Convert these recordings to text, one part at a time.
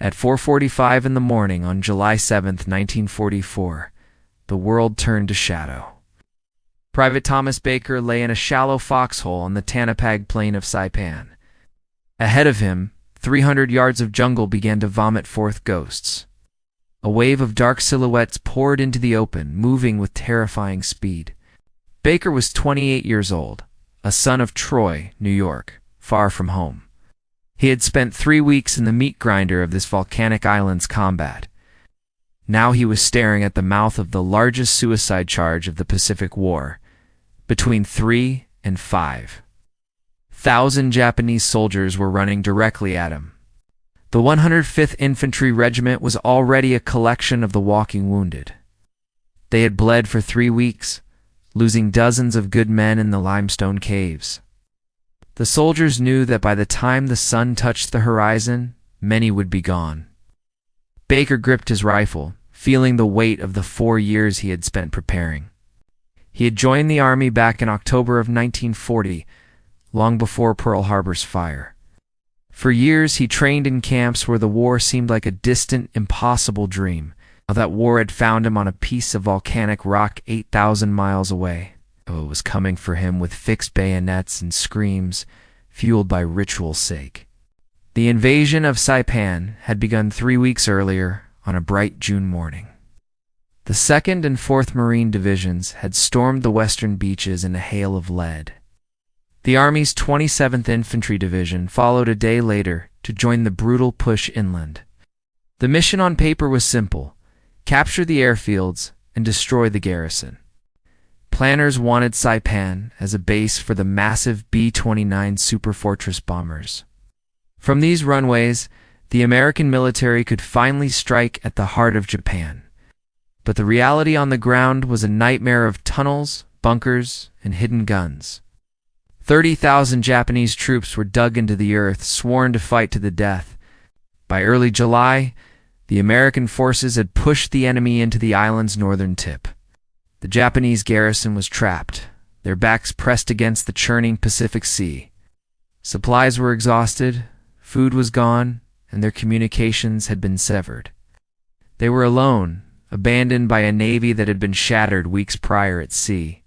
At 4:45 in the morning on July 7, 1944, the world turned to shadow. Private Thomas Baker lay in a shallow foxhole on the Tanapag plain of Saipan. Ahead of him, 300 yards of jungle began to vomit forth ghosts. A wave of dark silhouettes poured into the open, moving with terrifying speed. Baker was 28 years old, a son of Troy, New York, far from home. He had spent 3 weeks in the meat grinder of this volcanic island's combat. Now he was staring at the mouth of the largest suicide charge of the Pacific War, between 3 and 5,000 Japanese soldiers were running directly at him. The 105th Infantry Regiment was already a collection of the walking wounded. They had bled for 3 weeks, losing dozens of good men in the limestone caves. The soldiers knew that by the time the sun touched the horizon, many would be gone. Baker gripped his rifle, feeling the weight of the 4 years he had spent preparing. He had joined the army back in October of 1940, long before Pearl Harbor's fire. For years he trained in camps where the war seemed like a distant, impossible dream. Now that war had found him on a piece of volcanic rock 8,000 miles away. Oh, it was coming for him with fixed bayonets and screams, fueled by ritual's sake. The invasion of Saipan had begun 3 weeks earlier on a bright June morning. The 2nd and 4th Marine Divisions had stormed the western beaches in a hail of lead. The Army's 27th Infantry Division followed a day later to join the brutal push inland. The mission on paper was simple: capture the airfields and destroy the garrison. Planners wanted Saipan as a base for the massive B-29 Superfortress bombers. From these runways, the American military could finally strike at the heart of Japan. But the reality on the ground was a nightmare of tunnels, bunkers, and hidden guns. 30,000 Japanese troops were dug into the earth, sworn to fight to the death. By early July, the American forces had pushed the enemy into the island's northern tip. The Japanese garrison was trapped, their backs pressed against the churning Pacific Sea. Supplies were exhausted, food was gone, and their communications had been severed. They were alone, abandoned by a navy that had been shattered weeks prior at sea.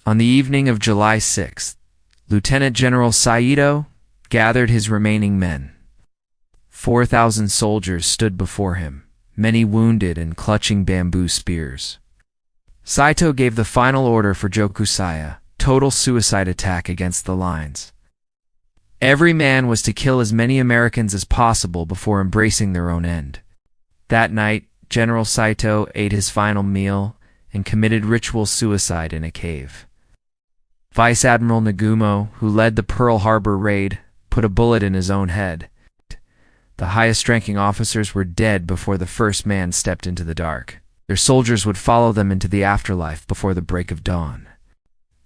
On the evening of July 6th, Lieutenant General Saito gathered his remaining men. 4,000 soldiers stood before him, many wounded and clutching bamboo spears. Saito gave the final order for Jokusaya, total suicide attack against the lines. Every man was to kill as many Americans as possible before embracing their own end. That night, General Saito ate his final meal and committed ritual suicide in a cave. Vice Admiral Nagumo, who led the Pearl Harbor raid, put a bullet in his own head. The highest-ranking officers were dead before the first man stepped into the dark. Their soldiers would follow them into the afterlife before the break of dawn.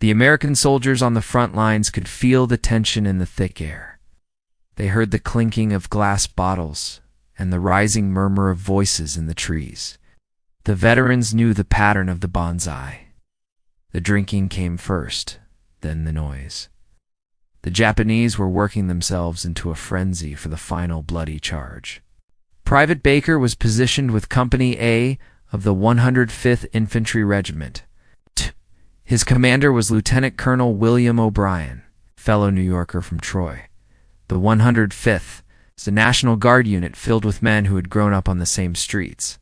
The American soldiers on the front lines could feel the tension in the thick air. They heard the clinking of glass bottles and the rising murmur of voices in the trees. The veterans knew the pattern of the banzai. The drinking came first, then the noise. The Japanese were working themselves into a frenzy for the final bloody charge. Private Baker was positioned with Company A of the 105th Infantry Regiment. His commander was Lieutenant Colonel William O'Brien, fellow New Yorker from Troy. The 105th was a National Guard unit filled with men who had grown up on the same streets.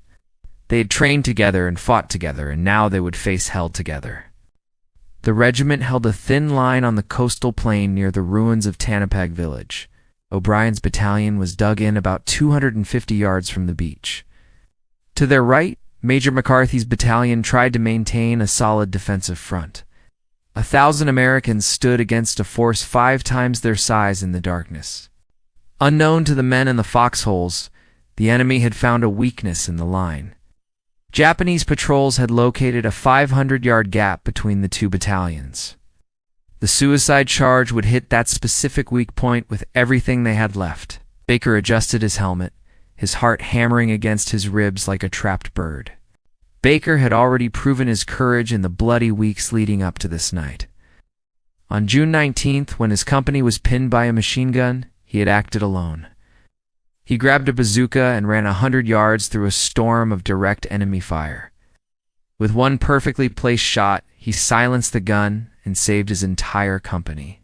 They had trained together and fought together, and now they would face hell together. The regiment held a thin line on the coastal plain near the ruins of Tanapag village. O'Brien's battalion was dug in about 250 yards from the beach. To their right, Major McCarthy's battalion tried to maintain a solid defensive front. 1,000 Americans stood against a force 5 times their size in the darkness. Unknown to the men in the foxholes, the enemy had found a weakness in the line. Japanese patrols had located a 500-yard gap between the two battalions. The suicide charge would hit that specific weak point with everything they had left. Baker adjusted his helmet, his heart hammering against his ribs like a trapped bird. Baker had already proven his courage in the bloody weeks leading up to this night. On June 19th, when his company was pinned by a machine gun, he had acted alone. He grabbed a bazooka and ran 100 yards through a storm of direct enemy fire. With one perfectly placed shot, he silenced the gun and saved his entire company.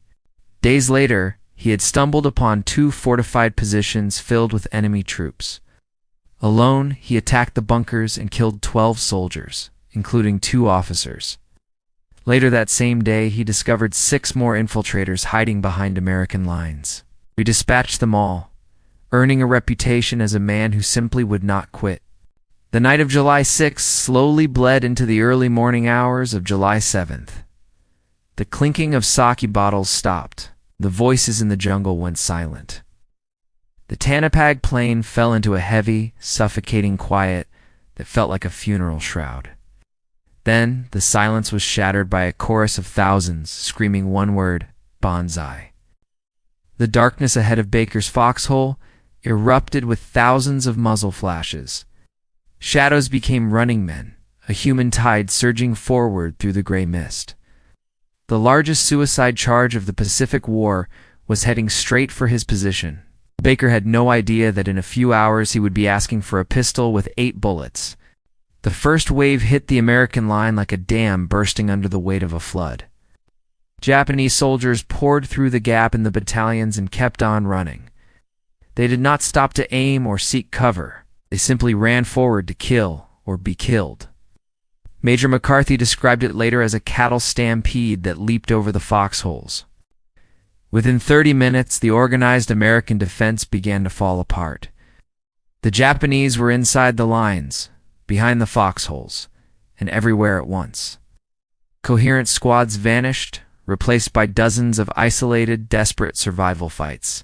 Days later, he had stumbled upon 2 fortified positions filled with enemy troops. Alone, he attacked the bunkers and killed 12 soldiers, including 2 officers. Later that same day, he discovered 6 more infiltrators hiding behind American lines. He dispatched them all, earning a reputation as a man who simply would not quit. The night of July 6th slowly bled into the early morning hours of July 7th. The clinking of sake bottles stopped. The voices in the jungle went silent. The Tanapag plain fell into a heavy, suffocating quiet that felt like a funeral shroud. Then the silence was shattered by a chorus of thousands screaming one word, "Banzai." The darkness ahead of Baker's foxhole erupted with thousands of muzzle flashes. Shadows became running men, a human tide surging forward through the gray mist. The largest suicide charge of the Pacific War was heading straight for his position. Baker had no idea that in a few hours he would be asking for a pistol with 8 bullets. The first wave hit the American line like a dam bursting under the weight of a flood. Japanese soldiers poured through the gap in the battalions and kept on running. They did not stop to aim or seek cover. They simply ran forward to kill or be killed. Major McCarthy described it later as a cattle stampede that leaped over the foxholes. Within 30 minutes, the organized American defense began to fall apart. The Japanese were inside the lines, behind the foxholes, and everywhere at once. Coherent squads vanished, replaced by dozens of isolated, desperate survival fights.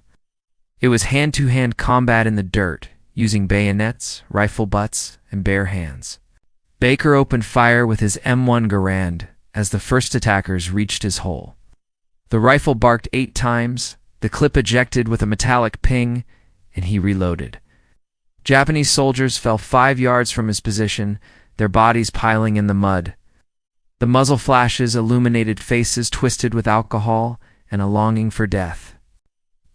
It was hand-to-hand combat in the dirt, using bayonets, rifle butts, and bare hands. Baker opened fire with his M1 Garand as the first attackers reached his hole. The rifle barked 8 times, the clip ejected with a metallic ping, and he reloaded. Japanese soldiers fell 5 yards from his position, their bodies piling in the mud. The muzzle flashes illuminated faces twisted with alcohol and a longing for death.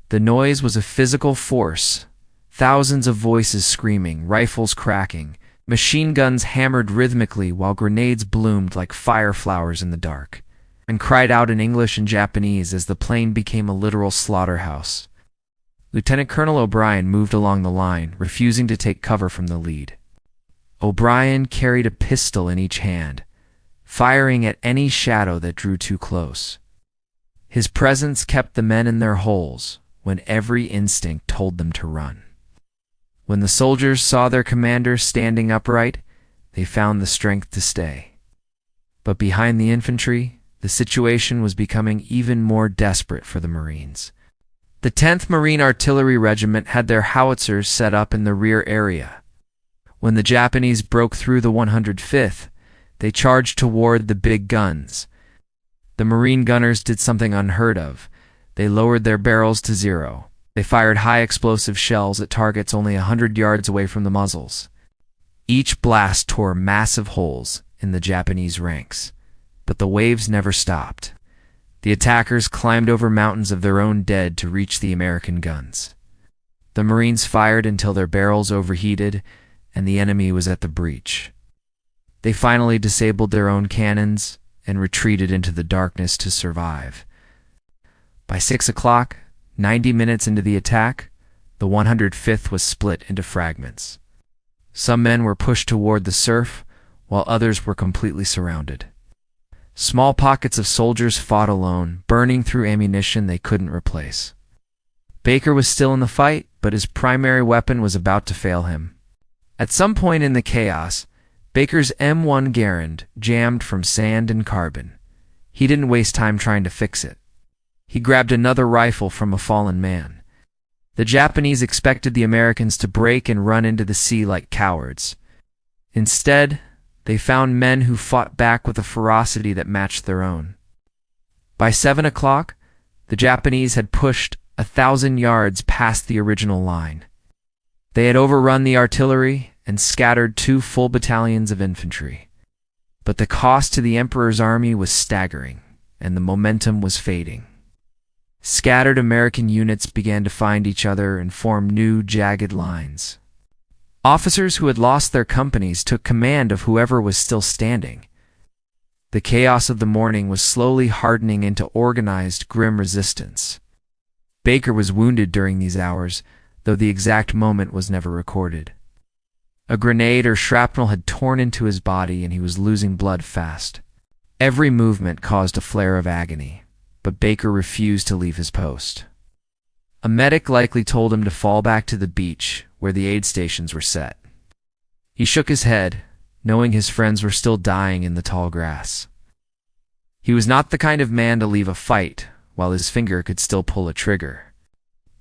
The noise was a physical force, thousands of voices screaming, rifles cracking, machine guns hammered rhythmically while grenades bloomed like fire flowers in the dark, and cried out in English and Japanese as the plain became a literal slaughterhouse. Lieutenant Colonel O'Brien moved along the line, refusing to take cover from the lead. O'Brien carried a pistol in each hand, firing at any shadow that drew too close. His presence kept the men in their holes when every instinct told them to run. When the soldiers saw their commander standing upright, they found the strength to stay. But behind the infantry, the situation was becoming even more desperate for the Marines. The 10th Marine Artillery Regiment had their howitzers set up in the rear area. When the Japanese broke through the 105th, they charged toward the big guns. The Marine gunners did something unheard of. They lowered their barrels to 0. They fired high-explosive shells at targets only 100 yards away from the muzzles. Each blast tore massive holes in the Japanese ranks, but the waves never stopped. The attackers climbed over mountains of their own dead to reach the American guns. The Marines fired until their barrels overheated and the enemy was at the breach. They finally disabled their own cannons and retreated into the darkness to survive. By 6 o'clock, 90 minutes into the attack, the 105th was split into fragments. Some men were pushed toward the surf, while others were completely surrounded. Small pockets of soldiers fought alone, burning through ammunition they couldn't replace. Baker was still in the fight, but his primary weapon was about to fail him. At some point in the chaos, Baker's M1 Garand jammed from sand and carbon. He didn't waste time trying to fix it. He grabbed another rifle from a fallen man. The Japanese expected the Americans to break and run into the sea like cowards. Instead, they found men who fought back with a ferocity that matched their own. By 7 o'clock, the Japanese had pushed 1,000 yards past the original line. They had overrun the artillery and scattered 2 full battalions of infantry. But the cost to the Emperor's army was staggering, and the momentum was fading. Scattered American units began to find each other and form new, jagged lines. Officers who had lost their companies took command of whoever was still standing. The chaos of the morning was slowly hardening into organized, grim resistance. Baker was wounded during these hours, though the exact moment was never recorded. A grenade or shrapnel had torn into his body and he was losing blood fast. Every movement caused a flare of agony, but Baker refused to leave his post. A medic likely told him to fall back to the beach where the aid stations were set. He shook his head, knowing his friends were still dying in the tall grass. He was not the kind of man to leave a fight while his finger could still pull a trigger.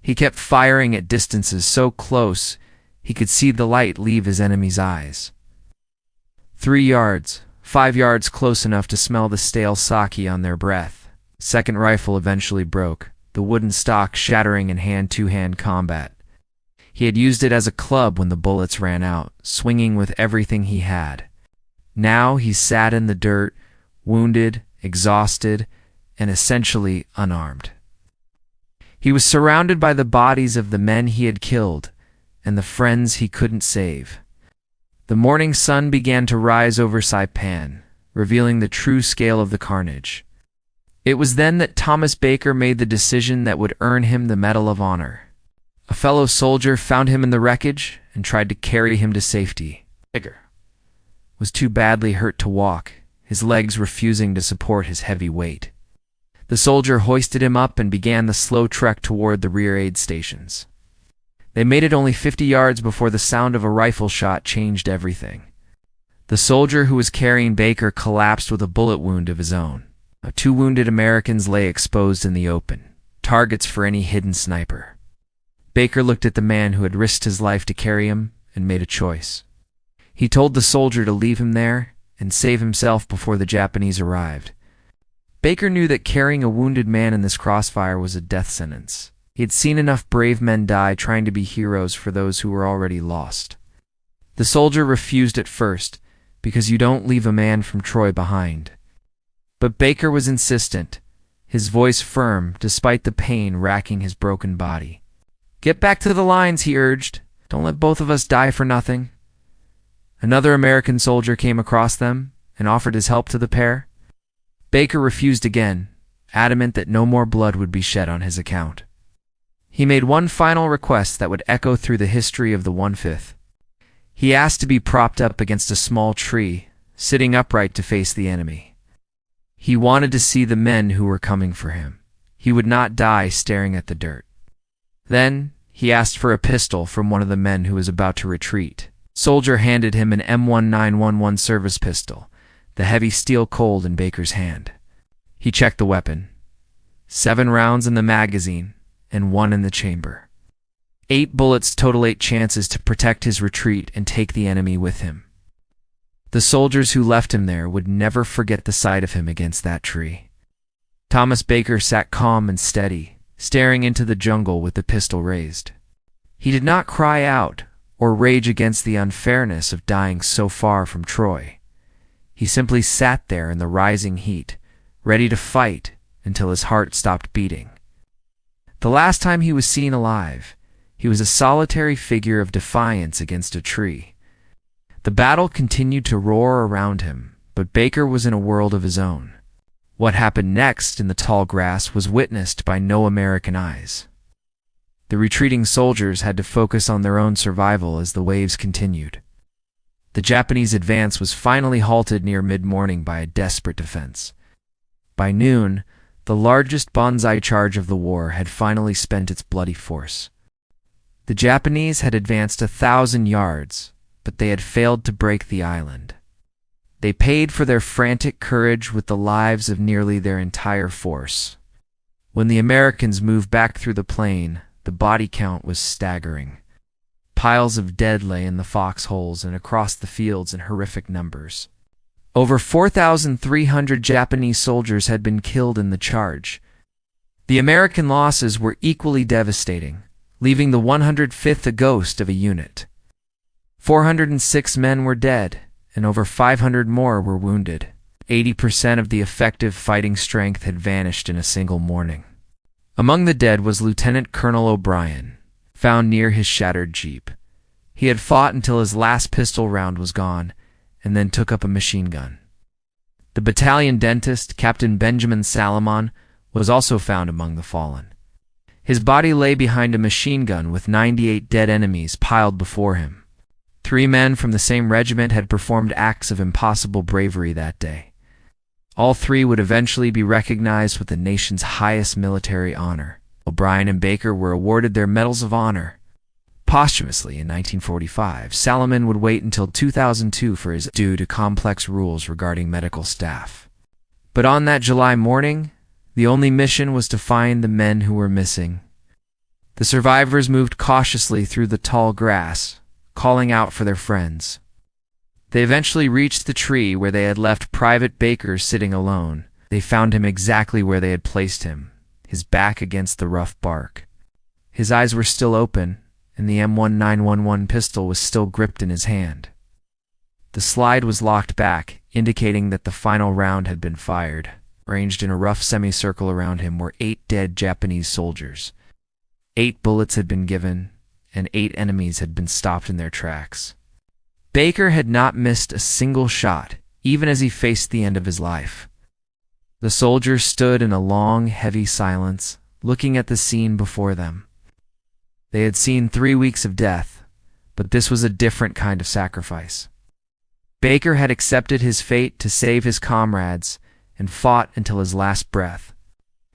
He kept firing at distances so close he could see the light leave his enemy's eyes. 3 yards, 5 yards close enough to smell the stale sake on their breath. Second rifle eventually broke, the wooden stock shattering in hand-to-hand combat. He had used it as a club when the bullets ran out, swinging with everything he had. Now he sat in the dirt, wounded, exhausted, and essentially unarmed. He was surrounded by the bodies of the men he had killed and the friends he couldn't save. The morning sun began to rise over Saipan, revealing the true scale of the carnage. It was then that Thomas Baker made the decision that would earn him the Medal of Honor. A fellow soldier found him in the wreckage and tried to carry him to safety. Baker was too badly hurt to walk, his legs refusing to support his heavy weight. The soldier hoisted him up and began the slow trek toward the rear aid stations. They made it only 50 yards before the sound of a rifle shot changed everything. The soldier who was carrying Baker collapsed with a bullet wound of his own. 2 wounded Americans lay exposed in the open, targets for any hidden sniper. Baker looked at the man who had risked his life to carry him and made a choice. He told the soldier to leave him there and save himself before the Japanese arrived. Baker knew that carrying a wounded man in this crossfire was a death sentence. He had seen enough brave men die trying to be heroes for those who were already lost. The soldier refused at first, because you don't leave a man from Troy behind. But Baker was insistent, his voice firm despite the pain racking his broken body. "Get back to the lines," he urged. "Don't let both of us die for nothing." Another American soldier came across them and offered his help to the pair. Baker refused again, adamant that no more blood would be shed on his account. He made one final request that would echo through the history of the 1/5. He asked to be propped up against a small tree, sitting upright to face the enemy. He wanted to see the men who were coming for him. He would not die staring at the dirt. Then he asked for a pistol from one of the men who was about to retreat. Soldier handed him an M1911 service pistol, the heavy steel cold in Baker's hand. He checked the weapon. 7 rounds in the magazine and 1 in the chamber. 8 bullets total 8 chances to protect his retreat and take the enemy with him. The soldiers who left him there would never forget the sight of him against that tree. Thomas Baker sat calm and steady, staring into the jungle with the pistol raised. He did not cry out or rage against the unfairness of dying so far from Troy. He simply sat there in the rising heat, ready to fight until his heart stopped beating. The last time he was seen alive, he was a solitary figure of defiance against a tree. The battle continued to roar around him, but Baker was in a world of his own. What happened next in the tall grass was witnessed by no American eyes. The retreating soldiers had to focus on their own survival as the waves continued. The Japanese advance was finally halted near mid-morning by a desperate defense. By noon, the largest banzai charge of the war had finally spent its bloody force. The Japanese had advanced 1,000 yards, but they had failed to break the island. They paid for their frantic courage with the lives of nearly their entire force. When the Americans moved back through the plain, the body count was staggering. Piles of dead lay in the foxholes and across the fields in horrific numbers. Over 4,300 Japanese soldiers had been killed in the charge. The American losses were equally devastating, leaving the 105th a ghost of a unit. 406 men were dead, and over 500 more were wounded. 80% of the effective fighting strength had vanished in a single morning. Among the dead was Lieutenant Colonel O'Brien, found near his shattered jeep. He had fought until his last pistol round was gone, and then took up a machine gun. The battalion dentist, Captain Benjamin Salomon, was also found among the fallen. His body lay behind a machine gun with 98 dead enemies piled before him. 3 men from the same regiment had performed acts of impossible bravery that day. All 3 would eventually be recognized with the nation's highest military honor. O'Brien and Baker were awarded their Medals of Honor. Posthumously in 1945, Salomon would wait until 2002 for his due to complex rules regarding medical staff. But on that July morning, the only mission was to find the men who were missing. The survivors moved cautiously through the tall grass, calling out for their friends. They eventually reached the tree where they had left Private Baker sitting alone. They found him exactly where they had placed him, his back against the rough bark. His eyes were still open, and the M1911 pistol was still gripped in his hand. The slide was locked back, indicating that the final round had been fired. Ranged in a rough semicircle around him were 8 dead Japanese soldiers. 8 bullets had been given, and 8 enemies had been stopped in their tracks. Baker had not missed a single shot, even as he faced the end of his life. The soldiers stood in a long, heavy silence, looking at the scene before them. They had seen 3 weeks of death, but this was a different kind of sacrifice. Baker had accepted his fate to save his comrades and fought until his last breath.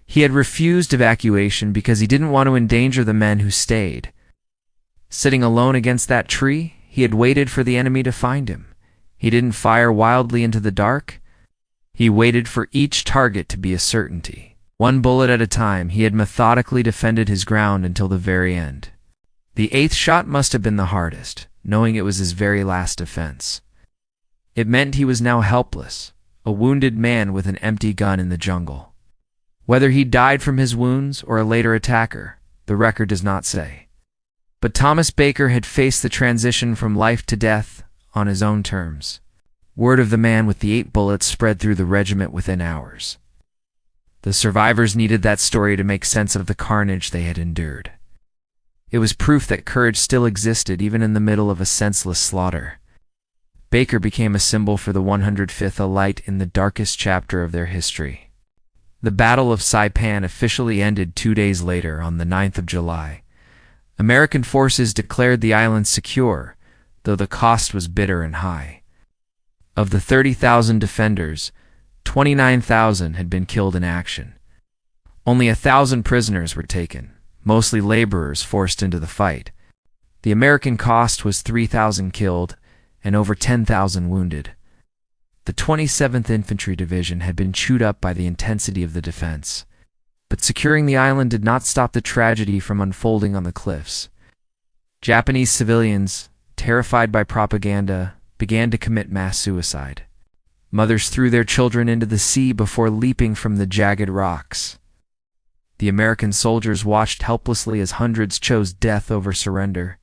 He had refused evacuation because he didn't want to endanger the men who stayed. Sitting alone against that tree, he had waited for the enemy to find him. He didn't fire wildly into the dark. He waited for each target to be a certainty. 1 bullet at a time, he had methodically defended his ground until the very end. The 8th shot must have been the hardest, knowing it was his very last defense. It meant he was now helpless, a wounded man with an empty gun in the jungle. Whether he died from his wounds or a later attacker, the record does not say. But Thomas Baker had faced the transition from life to death on his own terms. Word of the man with the 8 bullets spread through the regiment within hours. The survivors needed that story to make sense of the carnage they had endured. It was proof that courage still existed even in the middle of a senseless slaughter. Baker became a symbol for the 105th, a light in the darkest chapter of their history. The Battle of Saipan officially ended 2 days later, on the 9th of July. American forces declared the island secure, though the cost was bitter and high. Of the 30,000 defenders, 29,000 had been killed in action. Only 1,000 prisoners were taken, mostly laborers forced into the fight. The American cost was 3,000 killed and over 10,000 wounded. The 27th Infantry Division had been chewed up by the intensity of the defense. But securing the island did not stop the tragedy from unfolding on the cliffs. Japanese civilians, terrified by propaganda, began to commit mass suicide. Mothers threw their children into the sea before leaping from the jagged rocks. The American soldiers watched helplessly as hundreds chose death over surrender.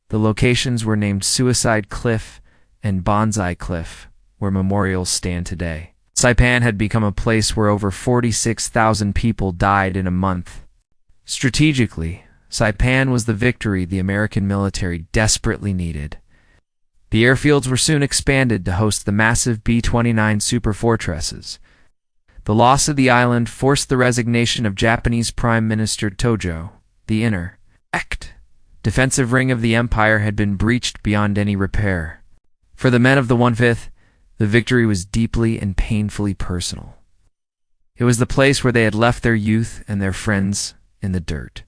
The locations were named Suicide Cliff and Bonsai Cliff, where memorials stand today. Saipan had become a place where over 46,000 people died in a month. Strategically, Saipan was the victory the American military desperately needed. The airfields were soon expanded to host the massive B-29 superfortresses. The loss of the island forced the resignation of Japanese Prime Minister Tojo. The inner, defensive ring of the empire had been breached beyond any repair. For the men of the 1/5, the victory was deeply and painfully personal. It was the place where they had left their youth and their friends in the dirt.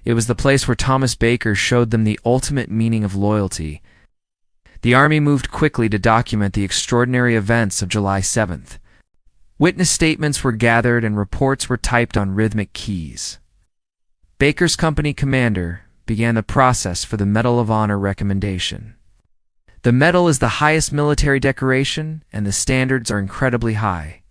It was the place where Thomas Baker showed them the ultimate meaning of loyalty. The Army moved quickly to document the extraordinary events of July 7th. Witness statements were gathered and reports were typed on rhythmic keys. Baker's company commander began the process for the Medal of Honor recommendation. The medal is the highest military decoration, and the standards are incredibly high.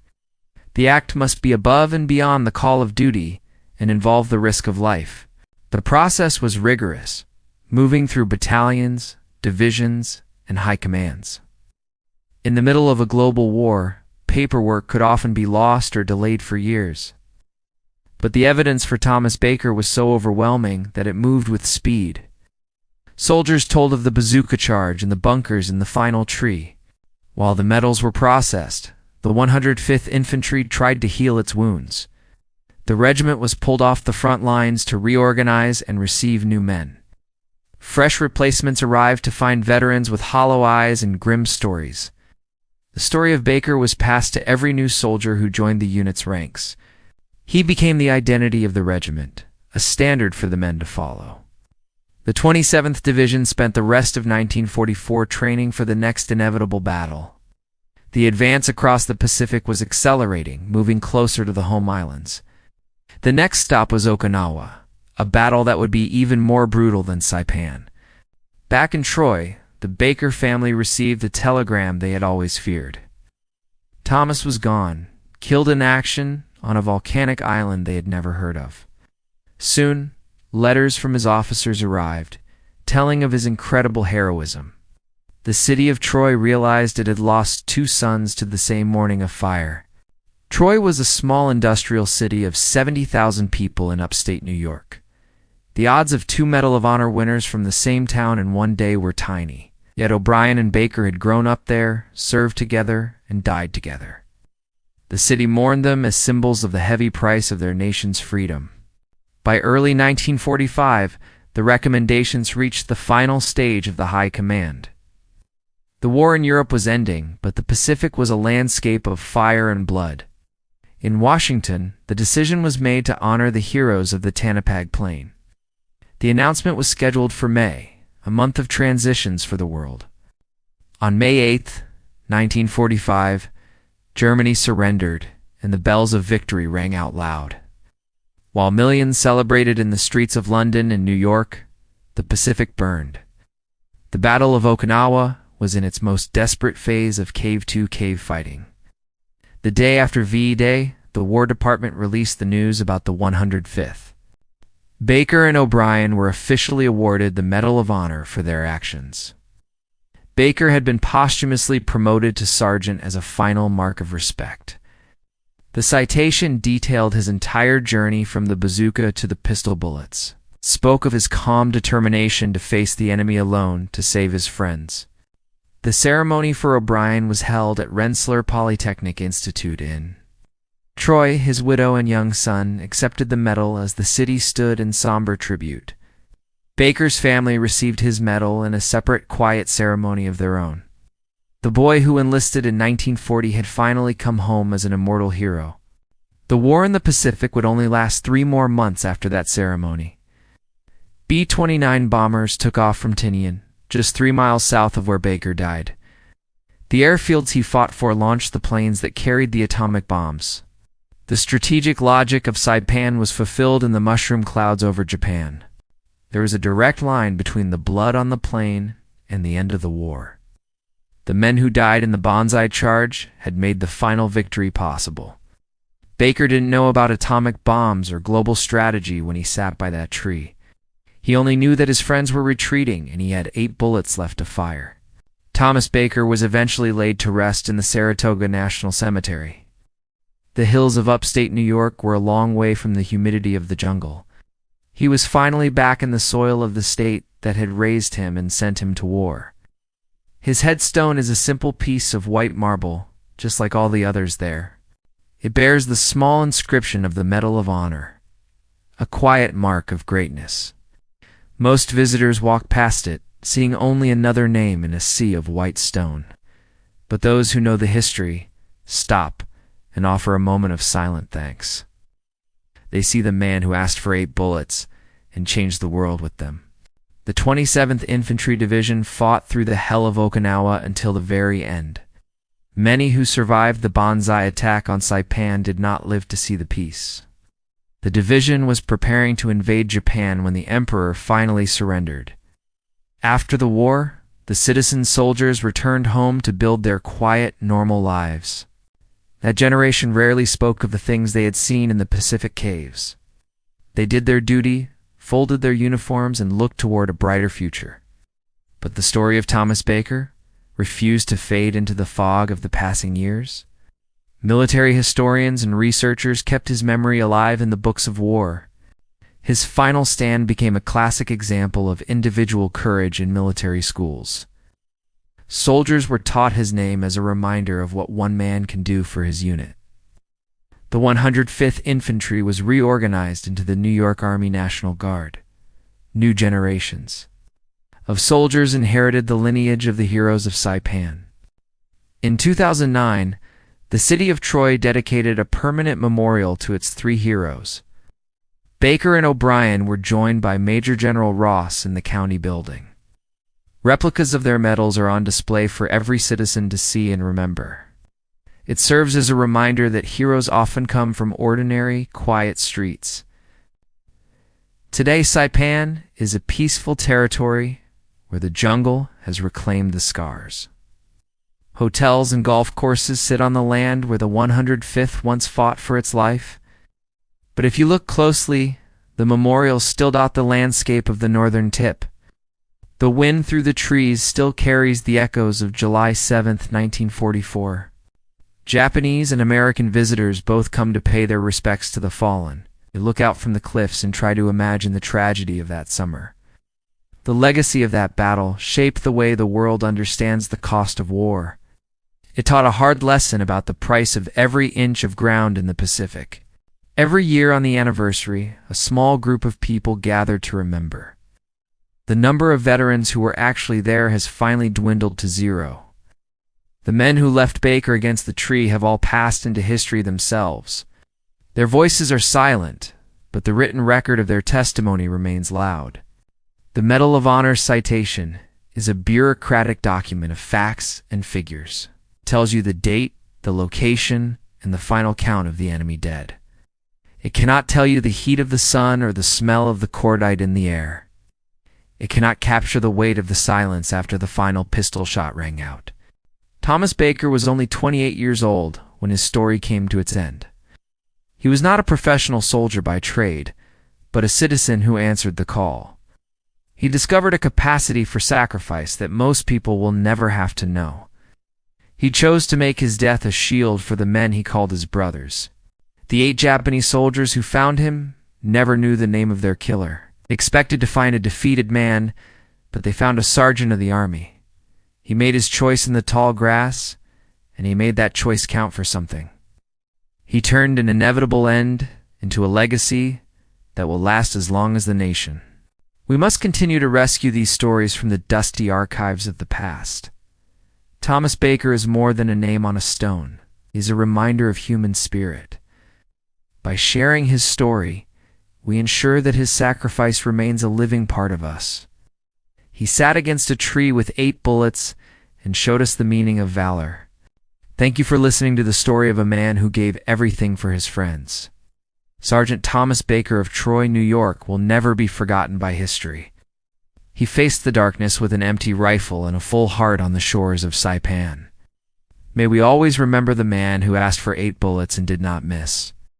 The act must be above and beyond the call of duty and involve the risk of life. The process was rigorous, moving through battalions, divisions, and high commands. In the middle of a global war, paperwork could often be lost or delayed for years. But the evidence for Thomas Baker was so overwhelming that it moved with speed. Soldiers told of the bazooka charge and the bunkers in the final tree. While the medals were processed, the 105th Infantry tried to heal its wounds. The regiment was pulled off the front lines to reorganize and receive new men. Fresh replacements arrived to find veterans with hollow eyes and grim stories. The story of Baker was passed to every new soldier who joined the unit's ranks. He became the identity of the regiment, a standard for the men to follow. The 27th Division spent the rest of 1944 training for the next inevitable battle. The advance across the Pacific was accelerating, moving closer to the home islands. The next stop was Okinawa, a battle that would be even more brutal than Saipan. Back in Troy, the Baker family received the telegram they had always feared. Thomas was gone, killed in action on a volcanic island they had never heard of. Soon, letters from his officers arrived, telling of his incredible heroism. The city of Troy realized it had lost 2 sons to the same morning of fire. Troy was a small industrial city of 70,000 people in upstate New York. The odds of 2 Medal of Honor winners from the same town in one day were tiny, yet O'Brien and Baker had grown up there, served together, and died together. The city mourned them as symbols of the heavy price of their nation's freedom. By early 1945, the recommendations reached the final stage of the High Command. The war in Europe was ending, but the Pacific was a landscape of fire and blood. In Washington, the decision was made to honor the heroes of the Tannapag Plain. The announcement was scheduled for May, a month of transitions for the world. On May 8, 1945, Germany surrendered, and the bells of victory rang out loud. While millions celebrated in the streets of London and New York, the Pacific burned. The Battle of Okinawa was in its most desperate phase of cave-to-cave fighting. The day after V-Day, the War Department released the news about the 105th. Baker and O'Brien were officially awarded the Medal of Honor for their actions. Baker had been posthumously promoted to sergeant as a final mark of respect. The citation detailed his entire journey from the bazooka to the pistol bullets, spoke of his calm determination to face the enemy alone to save his friends. The ceremony for O'Brien was held at Rensselaer Polytechnic Institute in Troy. His widow and young son accepted the medal as the city stood in somber tribute. Baker's family received his medal in a separate, quiet ceremony of their own. The boy who enlisted in 1940 had finally come home as an immortal hero. The war in the Pacific would only last 3 more months after that ceremony. B-29 bombers took off from Tinian, just 3 miles south of where Baker died. The airfields he fought for launched the planes that carried the atomic bombs. The strategic logic of Saipan was fulfilled in the mushroom clouds over Japan. There was a direct line between the blood on the plane and the end of the war. The men who died in the Banzai Charge had made the final victory possible. Baker didn't know about atomic bombs or global strategy when he sat by that tree. He only knew that his friends were retreating and he had 8 bullets left to fire. Thomas Baker was eventually laid to rest in the Saratoga National Cemetery. The hills of upstate New York were a long way from the humidity of the jungle. He was finally back in the soil of the state that had raised him and sent him to war. His headstone is a simple piece of white marble, just like all the others there. It bears the small inscription of the Medal of Honor, a quiet mark of greatness. Most visitors walk past it, seeing only another name in a sea of white stone. But those who know the history stop and offer a moment of silent thanks. They see the man who asked for 8 bullets and changed the world with them. The 27th Infantry Division fought through the hell of Okinawa until the very end. Many who survived the Banzai attack on Saipan did not live to see the peace. The division was preparing to invade Japan when the emperor finally surrendered. After the war, the citizen soldiers returned home to build their quiet, normal lives. That generation rarely spoke of the things they had seen in the Pacific caves. They did their duty, folded their uniforms, and looked toward a brighter future. But the story of Thomas Baker refused to fade into the fog of the passing years. Military historians and researchers kept his memory alive in the books of war. His final stand became a classic example of individual courage in military schools. Soldiers were taught his name as a reminder of what one man can do for his unit. The 105th Infantry was reorganized into the New York Army National Guard. New generations of soldiers inherited the lineage of the heroes of Saipan. In 2009, the city of Troy dedicated a permanent memorial to its three heroes. Baker and O'Brien were joined by Major General Ross in the county building. Replicas of their medals are on display for every citizen to see and remember. It serves as a reminder that heroes often come from ordinary, quiet streets. Today, Saipan is a peaceful territory where the jungle has reclaimed the scars. Hotels and golf courses sit on the land where the 105th once fought for its life. But if you look closely, the memorials still dot the landscape of the northern tip. The wind through the trees still carries the echoes of July 7, 1944. Japanese and American visitors both come to pay their respects to the fallen. They look out from the cliffs and try to imagine the tragedy of that summer. The legacy of that battle shaped the way the world understands the cost of war. It taught a hard lesson about the price of every inch of ground in the Pacific. Every year on the anniversary, a small group of people gathered to remember. The number of veterans who were actually there has finally dwindled to zero. The men who left Baker against the tree have all passed into history themselves. Their voices are silent, but the written record of their testimony remains loud. The Medal of Honor citation is a bureaucratic document of facts and figures. It tells you the date, the location, and the final count of the enemy dead. It cannot tell you the heat of the sun or the smell of the cordite in the air. It cannot capture the weight of the silence after the final pistol shot rang out. Thomas Baker was only 28 years old when his story came to its end. He was not a professional soldier by trade, but a citizen who answered the call. He discovered a capacity for sacrifice that most people will never have to know. He chose to make his death a shield for the men he called his brothers. The 8 Japanese soldiers who found him never knew the name of their killer. They expected to find a defeated man, but they found a sergeant of the army. He made his choice in the tall grass, and he made that choice count for something. He turned an inevitable end into a legacy that will last as long as the nation. We must continue to rescue these stories from the dusty archives of the past. Thomas Baker is more than a name on a stone. He is a reminder of human spirit. By sharing his story, we ensure that his sacrifice remains a living part of us. He sat against a tree with 8 bullets and showed us the meaning of valor. Thank you for listening to the story of a man who gave everything for his friends. Sergeant Thomas Baker of Troy, New York will never be forgotten by history. He faced the darkness with an empty rifle and a full heart on the shores of Saipan. May we always remember the man who asked for 8 bullets and did not miss.